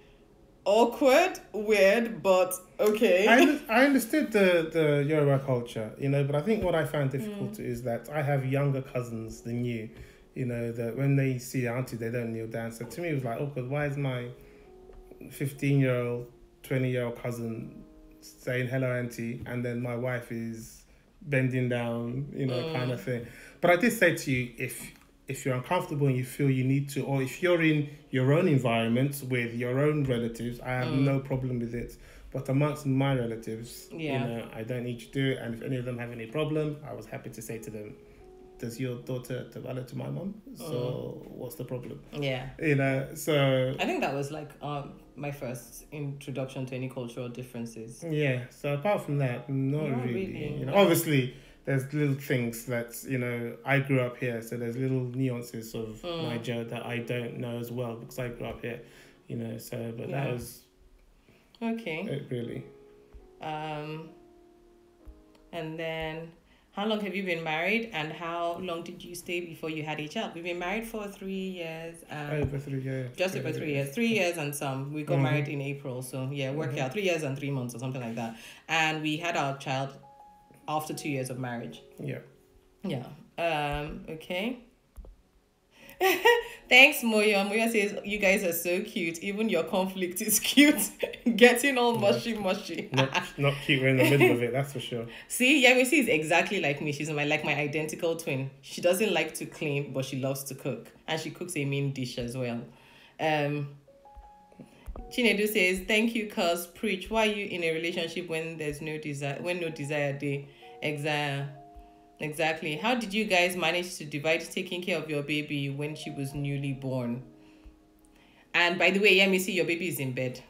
Awkward, weird, but okay. I understood the Yoruba culture, but I think what I found difficult is that I have younger cousins than you, that when they see auntie, they don't kneel down. So to me, it was like, because why is my 15-year-old, 20-year-old cousin saying hello, auntie, and then my wife is bending down, kind of thing. But I did say to you, if you're uncomfortable and you feel you need to, or if you're in your own environment with your own relatives, I have no problem with it. But amongst my relatives, I don't need you to do it. And if any of them have any problem, I was happy to say to them, does your daughter tabala to my mom? So what's the problem? Yeah. So... I think that was like my first introduction to any cultural differences. Yeah. So apart from that, not really. Obviously... There's little things that, I grew up here, so there's little nuances of Nigeria that I don't know as well because I grew up here, but that was... Okay. It really. And then, how long have you been married and how long did you stay before you had a child? We've been married for 3 years. Over 3 years. Just over 3 years. 3 years and some. We got married in April, so work out 3 years and 3 months or something like that. And we had our child after 2 years of marriage. Yeah. Yeah. Okay. Thanks, Moyo. Moyo says, you guys are so cute. Even your conflict is cute. Getting all mushy. Not cute. We're in the middle of it, that's for sure. See, Yemisi is exactly like me. She's my identical twin. She doesn't like to clean, but she loves to cook. And she cooks a mean dish as well. Chinedu says, thank you, cuz preach. Why are you in a relationship when there's no desire, there? Exactly. How did you guys manage to divide taking care of your baby when she was newly born? And by the way, me see your baby is in bed.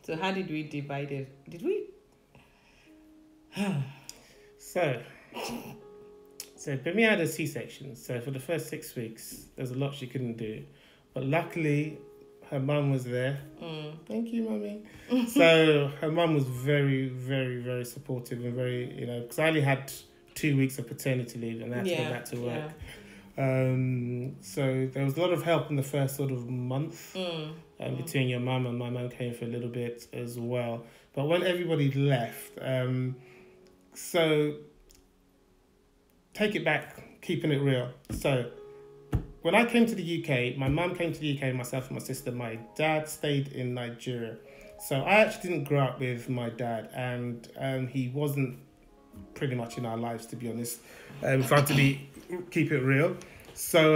So how did we divide it? Did we? So Bimi had a C-section. So for the first 6 weeks, there's a lot she couldn't do. But luckily, her mum was there. Thank you, mummy. So her mum was very, very, very supportive and very, because I only had 2 weeks of paternity leave and I had to go back to work. So there was a lot of help in the first sort of month between your mum, and my mum came for a little bit as well. But when everybody left, so take it back, keeping it real. So when I came to the UK, my mum came to the UK, myself and my sister. My dad stayed in Nigeria. So I actually didn't grow up with my dad, and he wasn't pretty much in our lives, to be honest. If I'm to keep it real. So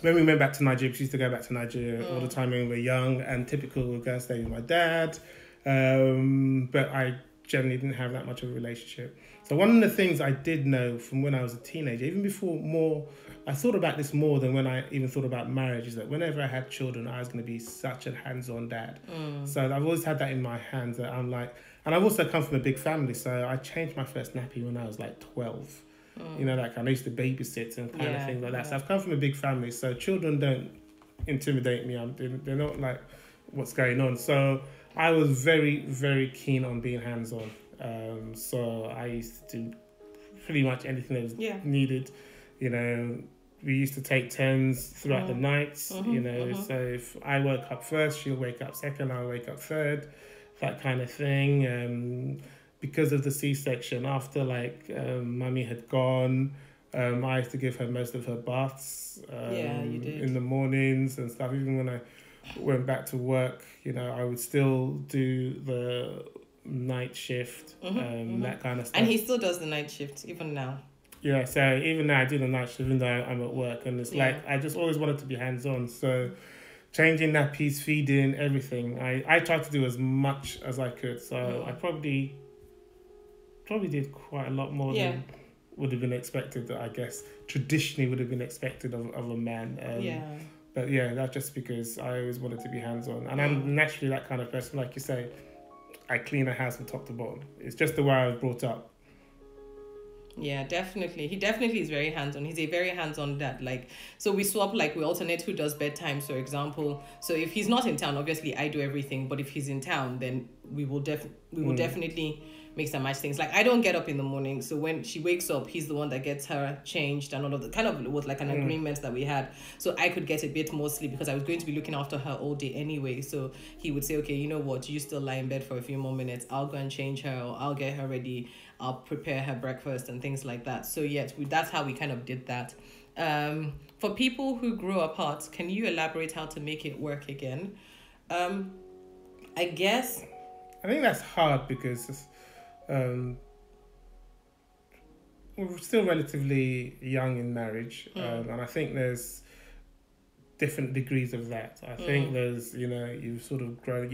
when we went back to Nigeria, we used to go back to Nigeria all the time when we were young, and typical, we'd go and stay with my dad. But I generally didn't have that much of a relationship. So one of the things I did know from when I was a teenager, even before I thought about this more than when I even thought about marriage, is that whenever I had children, I was going to be such a hands-on dad. So I've always had that in my hands, that I'm like, and I've also come from a big family, so I changed my first nappy when I was like 12. Like I used to babysit and kind of things like that. So I've come from a big family, so children don't intimidate me. They're not like what's going on. So I was very, very keen on being hands-on. So I used to do pretty much anything that was needed. We used to take turns throughout the nights. So if I woke up first, she'll wake up second, I'll wake up third, that kind of thing. Because of the C-section, after mummy had gone, I used to give her most of her baths in the mornings and stuff. Even when I went back to work, I would still do the night shift, that kind of stuff. And he still does the night shift, even now. Yeah, so even now I do the night shift, even though I'm at work. And it's like, I just always wanted to be hands-on. So changing nappies, feeding, everything. I tried to do as much as I could. So I probably did quite a lot more than would have been expected, I guess. Traditionally would have been expected of a man. But that's just because I always wanted to be hands-on. And I'm naturally that kind of person, like you say. I clean a house from top to bottom. It's just the way I was brought up. Yeah, definitely. He definitely is very hands-on. He's a very hands-on dad. So we swap, we alternate who does bedtime, for example. So if he's not in town, obviously I do everything. But if he's in town, then we will definitely mix and match things. I don't get up in the morning. So when she wakes up, he's the one that gets her changed and all of that. Kind of was like an agreement that we had. So I could get a bit more sleep because I was going to be looking after her all day anyway. So he would say, okay, you know what? You still lie in bed for a few more minutes. I'll go and change her, or I'll get her ready. I'll prepare her breakfast and things like that. So yes, that's how we kind of did that. For people who grew apart, can you elaborate how to make it work again? I guess. I think that's hard because we're still relatively young in marriage, and I think there's different degrees of that. I think there's, you've sort of grown,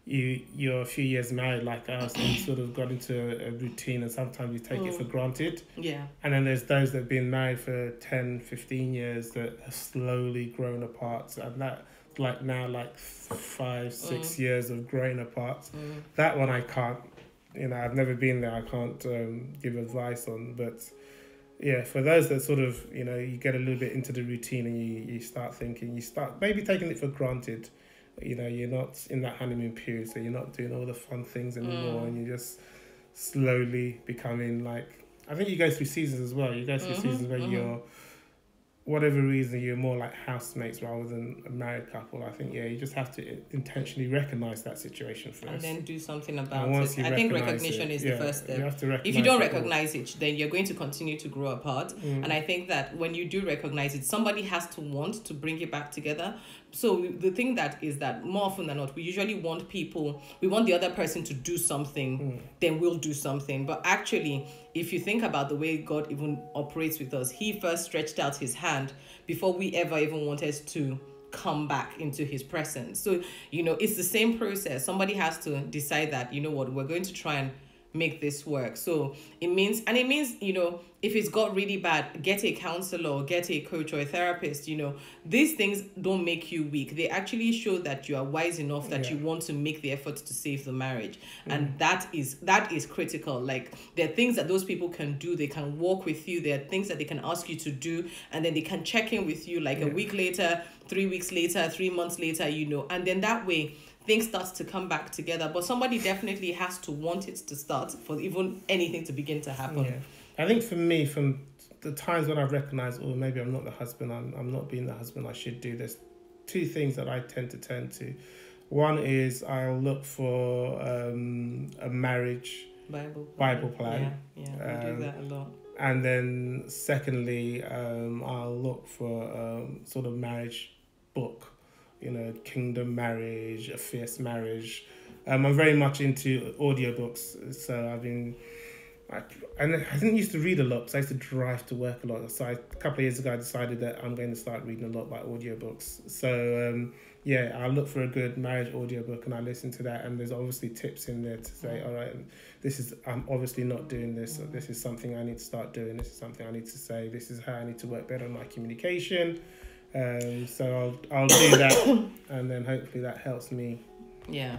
you're a few years married like us, and you sort of got into a routine, and sometimes you take it for granted. Yeah. And then there's those that have been married for 10, 15 years that have slowly grown apart, and that now 5, 6 years of growing apart. That one I can't, I've never been there, I can't give advice on, but yeah, for those that sort of, you get a little bit into the routine and you start thinking, you start maybe taking it for granted, you're not in that honeymoon period, so you're not doing all the fun things anymore, and you're just slowly becoming I think you go through seasons as well. You go through seasons where you're, whatever reason, you're more like housemates rather than a married couple. I think, you just have to intentionally recognise that situation first. And then do something about it. I think recognition is the first step. You have to recognise if you don't recognise it, then you're going to continue to grow apart. And I think that when you do recognise it, somebody has to want to bring it back together. So the thing that is that more often than not, we usually want the other person to do something, then we'll do something. But actually, if you think about the way God even operates with us, he first stretched out his hand before we ever even wanted to come back into his presence. So, it's the same process. Somebody has to decide that, we're going to try and make this work. So it means, if it's got really bad, get a counselor, get a coach or a therapist. These things don't make you weak. They actually show that you are wise enough that you want to make the effort to save the marriage. And that is critical. Like, there are things that those people can do. They can walk with you. There are things that they can ask you to do, and then they can check in with you like a week later, 3 weeks later, 3 months later, and then that way things start to come back together. But somebody definitely has to want it to start for even anything to begin to happen. Yeah. I think for me, from the times when I've recognized, oh, maybe I'm not the husband, I'm not being the husband I should do, there's two things that I tend to turn to. One is I'll look for a marriage Bible plan. Yeah, we do that a lot. And then secondly, I'll look for sort of marriage book, Kingdom Marriage, A Fierce Marriage. I'm very much into audiobooks, so I didn't used to read a lot because I used to drive to work a lot. So a couple of years ago, I decided that I'm going to start reading a lot by audiobooks. So I look for a good marriage audiobook and I listen to that. And there's obviously tips in there to say, all right, I'm obviously not doing this. So this is something I need to start doing. This is something I need to say. This is how I need to work better on my communication. So I'll do that, and then hopefully that helps me. Yeah.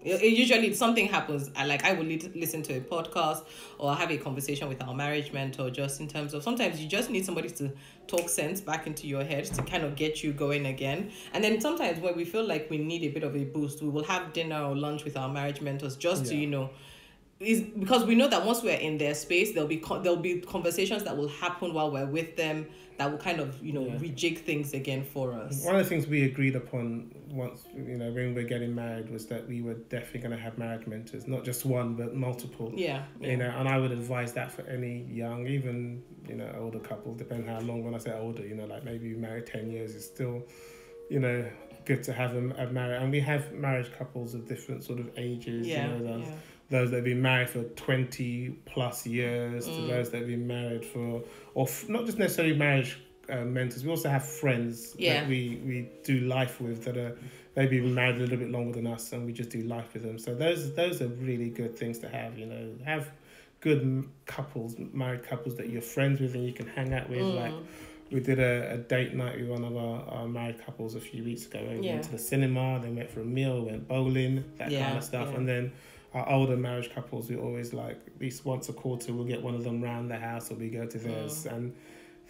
Usually something happens. I will listen to a podcast or have a conversation with our marriage mentor, just in terms of sometimes you just need somebody to talk sense back into your head to kind of get you going again. And then sometimes when we feel like we need a bit of a boost, we will have dinner or lunch with our marriage mentors just to is because we know that once we're in their space, there'll be conversations that will happen while we're with them that will kind of rejig things again for us. One of the things we agreed upon once when we were getting married was that we were definitely going to have marriage mentors, not just one but multiple. And I would advise that for any young, even older couple, depending how long. When I say older, like maybe you married 10 years, it's still good to have a marriage. And we have marriage couples of different sort of ages. Those that have been married for 20 plus years, to those that have been married for, not just necessarily marriage mentors. We also have friends that we do life with that are maybe been married a little bit longer than us, and we just do life with them. So those are really good things to have. Have good couples, married couples that you're friends with and you can hang out with. Like we did a date night with one of our married couples a few weeks ago. We went to the cinema, then went for a meal, went bowling, that kind of stuff, and then. Our older marriage couples, we always at least once a quarter, we'll get one of them round the house or we go to theirs. And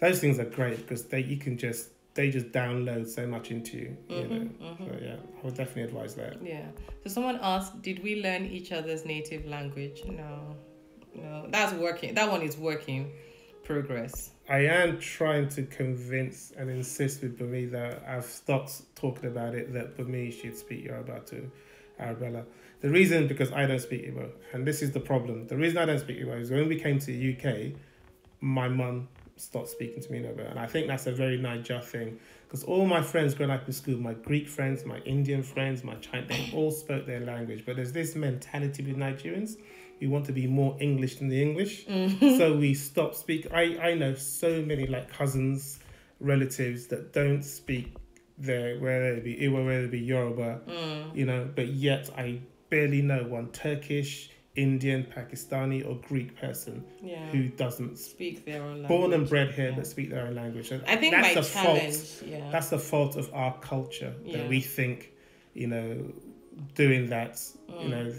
those things are great because they just download so much into you. So I would definitely advise that. Yeah. So someone asked, did we learn each other's native language? No, that's working. That one is working progress. I am trying to convince and insist with Bumi that I've stopped talking about it, that Bumi should speak Yoruba to Arabella. The reason, because I don't speak Igbo, and this is the problem. The reason I don't speak Igbo is when we came to the UK, my mum stopped speaking to me in Igbo, and I think that's a very Niger thing, because all my friends growing up in school, my Greek friends, my Indian friends, my Chinese, they all spoke their language, but there's this mentality with Nigerians, we want to be more English than the English, so we stopped speaking. I know so many cousins, relatives that don't speak whether it be Igbo, whether it be Yoruba, but yet I barely know one Turkish, Indian, Pakistani or Greek person who doesn't speak their own language. Born and bred here but speak their own language. I think that's my challenge. That's the fault of our culture, that we think, doing that,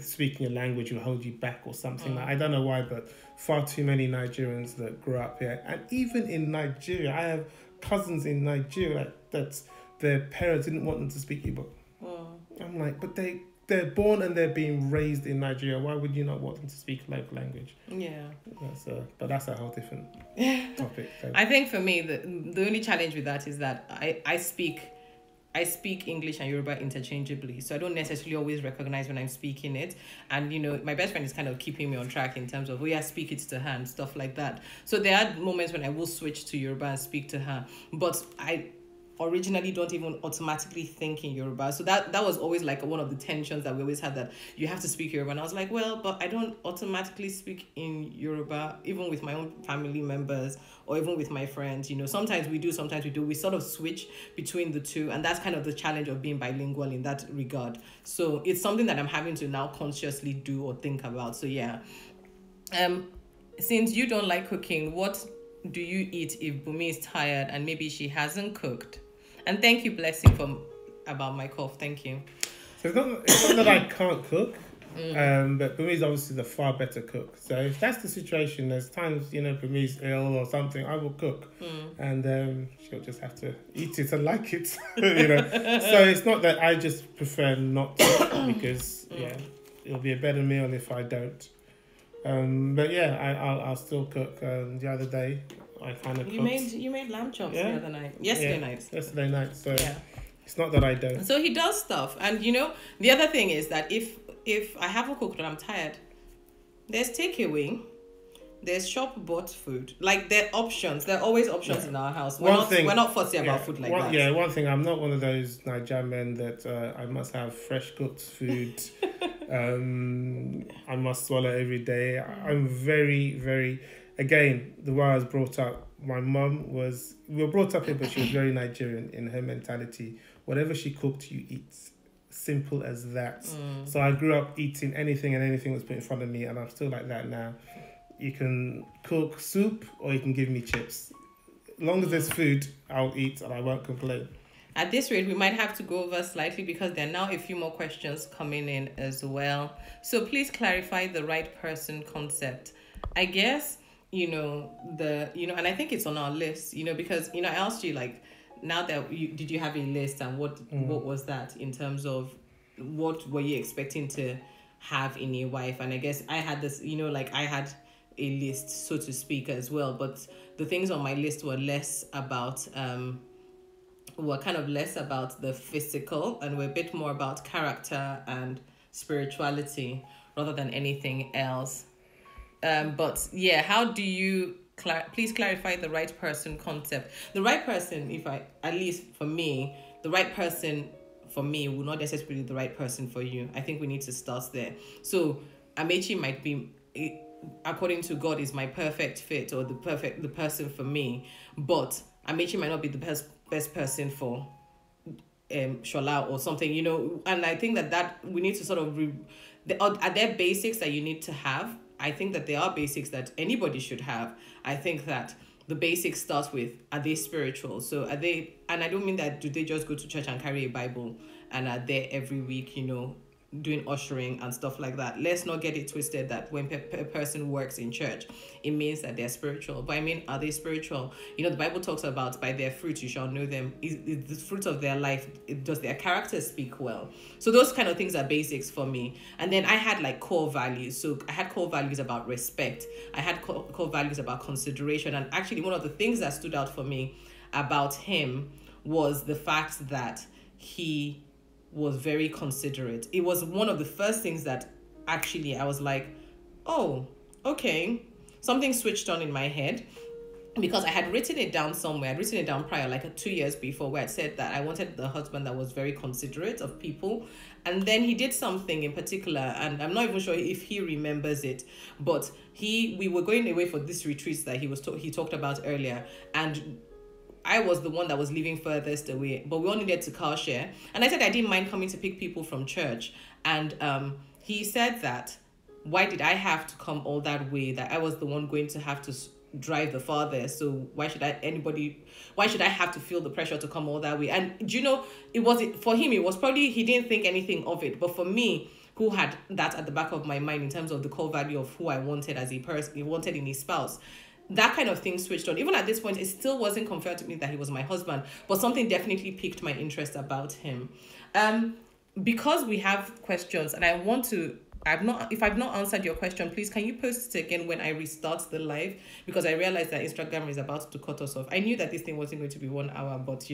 speaking a language will hold you back or something. I don't know why, but far too many Nigerians that grew up here, and even in Nigeria, I have cousins in Nigeria that their parents didn't want them to speak Igbo. I'm like, but they're born and they're being raised in Nigeria. Why would you not want them to speak a local language? But that's a whole different topic. So. I think for me, the only challenge with that is that I speak English and Yoruba interchangeably, so I don't necessarily always recognize when I'm speaking it. And my best friend is kind of keeping me on track in terms of speak it to her and stuff like that. So there are moments when I will switch to Yoruba and speak to her, but originally don't even automatically think in Yoruba. So that was always like one of the tensions that we always had, that you have to speak Yoruba. And I was like, well, but I don't automatically speak in Yoruba, even with my own family members or even with my friends. You know, sometimes we do, sometimes we do. We sort of switch between the two. And that's kind of the challenge of being bilingual in that regard. So it's something that I'm having to now consciously do or think about. So yeah. Since you don't like cooking, what do you eat if Bumi is tired and maybe she hasn't cooked? And thank you, Blessing, about my cough. Thank you. So it's not that I can't cook, but Bumi is obviously the far better cook. So if that's the situation, there's times, you know, Bumi's ill or something, I will cook. And she'll just have to eat it and like it, you know. So it's not that I just prefer not to, because, yeah, it'll be a better meal if I don't. But yeah, I'll still cook. The other day, I kind of cooked. You made lamb chops the other night. Yesterday night. So it's not that I don't. So he does stuff, and you know the other thing is that if I haven't cooked and I'm tired, there's takeaway. There's shop bought food. Like there are options. There are always options in our house. We're not fussy about food like that. Yeah, one thing, I'm not one of those Nigerian men that I must have fresh cooked food. I must swallow every day. I'm very, very, again, the way I was brought up, my mum we were brought up here, but she was very Nigerian in her mentality. Whatever she cooked, you eat. Simple as that. So I grew up eating anything, and anything was put in front of me, and I'm still like that now. You can cook soup or you can give me chips. As long as there's food, I'll eat and I won't complain. At this rate, we might have to go over slightly because there are now a few more questions coming in as well. So please clarify the right person concept. I guess, and I think it's on our list, because, I asked you, like, now that did you have a list, and what was that in terms of what were you expecting to have in a wife? And I guess I had this, I had a list, so to speak, as well, but the things on my list were less about the physical, and were a bit more about character and spirituality rather than anything else. But yeah, how do you please clarify the right person concept? The right person, at least for me, the right person for me will not necessarily be the right person for you. I think we need to start there. So Amechi might be, according to God, is my perfect fit, or the person for me, but Amechi might not be the best person for Shola or something, and I think that we need to sort of are there basics that you need to have? I think that there are basics that anybody should have. I think that the basics starts with, are they spiritual? So are they, and I don't mean that do they just go to church and carry a Bible and are there every week, doing ushering and stuff like that. Let's not get it twisted that when a person works in church, it means that they're spiritual. But I mean, are they spiritual? The Bible talks about, by their fruit you shall know them. Is the fruit of their life, does their character speak well? So those kind of things are basics for me. And then I had like core values. So I had core values about respect. I had core values about consideration. And actually one of the things that stood out for me about him was the fact that he was very considerate. It was one of the first things that actually I was like, oh, okay. Something switched on in my head, because I had written it down somewhere. I'd written it down prior, like 2 years before, where I said that I wanted the husband that was very considerate of people. And then he did something in particular, and I'm not even sure if he remembers it, but we were going away for this retreat that he talked about earlier, and I was the one that was living furthest away, but we all needed to car share. And I said I didn't mind coming to pick people from church. And he said that, why did I have to come all that way? That I was the one going to have to drive the farthest. So why should I have to feel the pressure to come all that way? And for him, it was probably, he didn't think anything of it. But for me, who had that at the back of my mind in terms of the core value of who I wanted as a person, he wanted in his spouse, that kind of thing switched on. Even at this point, it still wasn't confirmed to me that he was my husband, but something definitely piqued my interest about him. Because we have questions, and I want to, if I've not answered your question, please can you post it again when I restart the live, because I realized that Instagram is about to cut us off. I knew that this thing wasn't going to be 1 hour, but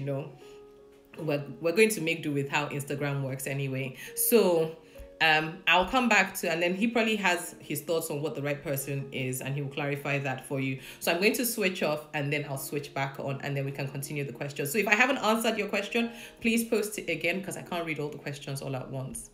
we're going to make do with how Instagram works anyway. So I'll come back to, and then he probably has his thoughts on what the right person is, and he will clarify that for you. So I'm going to switch off, and then I'll switch back on, and then we can continue the question. So if I haven't answered your question, please post it again, because I can't read all the questions all at once.